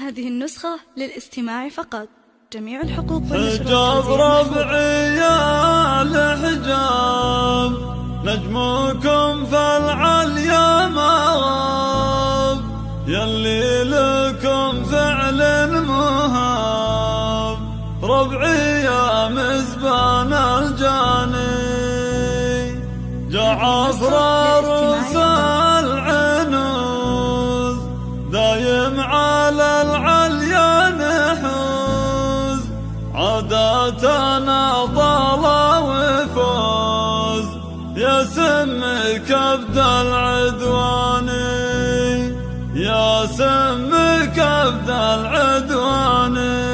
هذه النسخة للاستماع فقط. جميع الحقوق حجاب ربعي يا الحجاب، نجمكم فالعليا ما غاب، يلي لكم فعل مهاب، ربعي يا مزبان الجاني، جعفر رؤوس العنوز، دايم على العليا نحوز، عاداتنا طالع وفوز، يا سم كبد العدوان، يا سم كبد العدوان.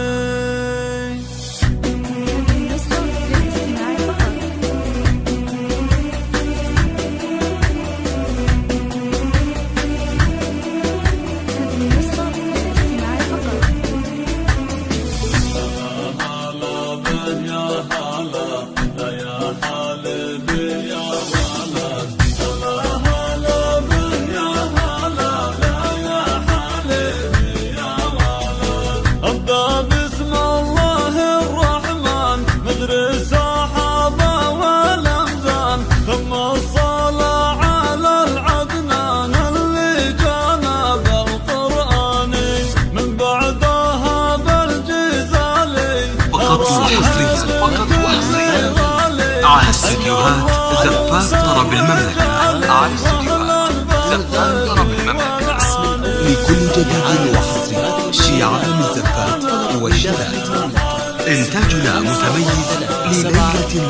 على استديوهات زفات طرب المملكة، على استديوهات زفات طرب المملكة. لكل جديد وحصري شعار الزفات والشباب. إنتاجنا متميز لليلة لذيذة.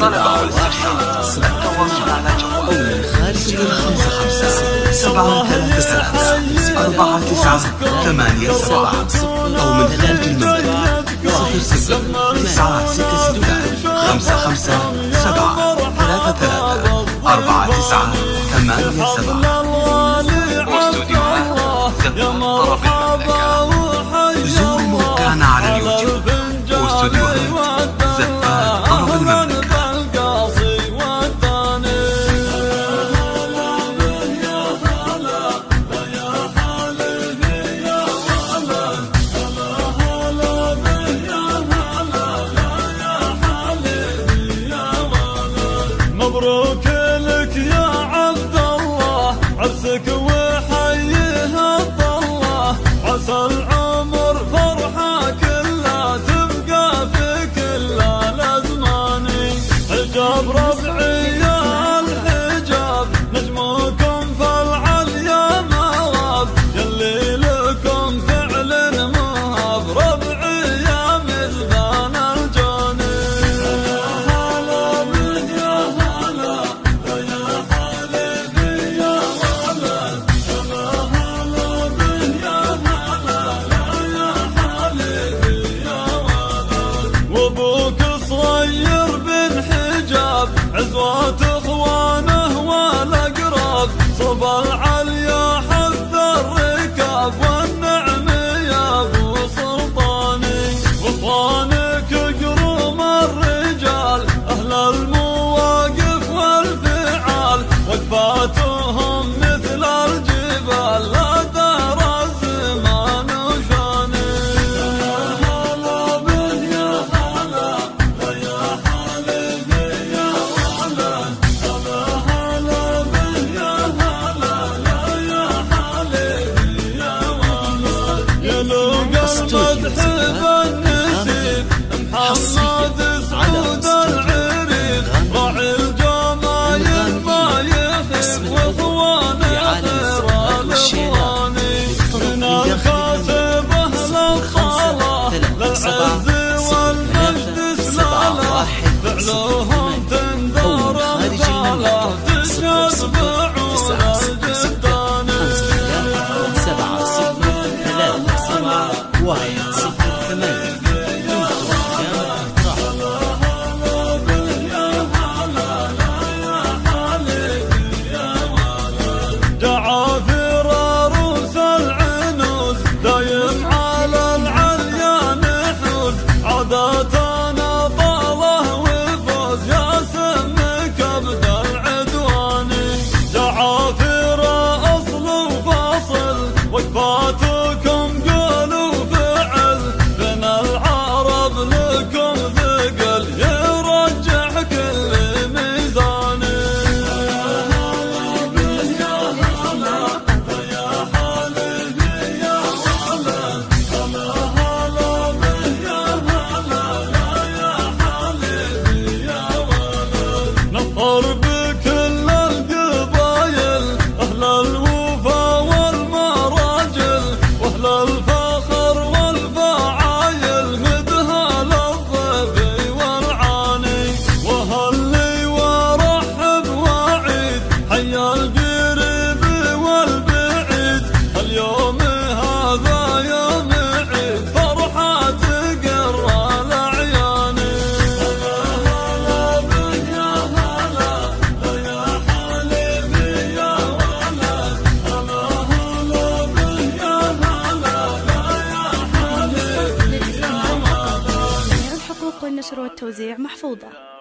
طلب والاستفسار التواصل على جوال 055 733 4987 أو من خارج المملكة 00-967-33-4987 واستوديوهات زفات طرب المملكة. زوروا موقعنا على اليوتيوب واستوديوهات زفات طرب المملكة. مبروك لك يا عبد الله، عرسك وحيه الله، لكم قول وفعل بين العرب لكم ثقل يرجح كل ميزان نطر بكل القبايل أهل الوفا والمراجل وأهل الفخر والفعايل مذهل الضيف والعاني وهلي ورحب وعيد حي القريب والبعيد اليوم هذا يوم عيد فرحة تقر الأعيان الحقوق والنشر والتوزيع محفوظة.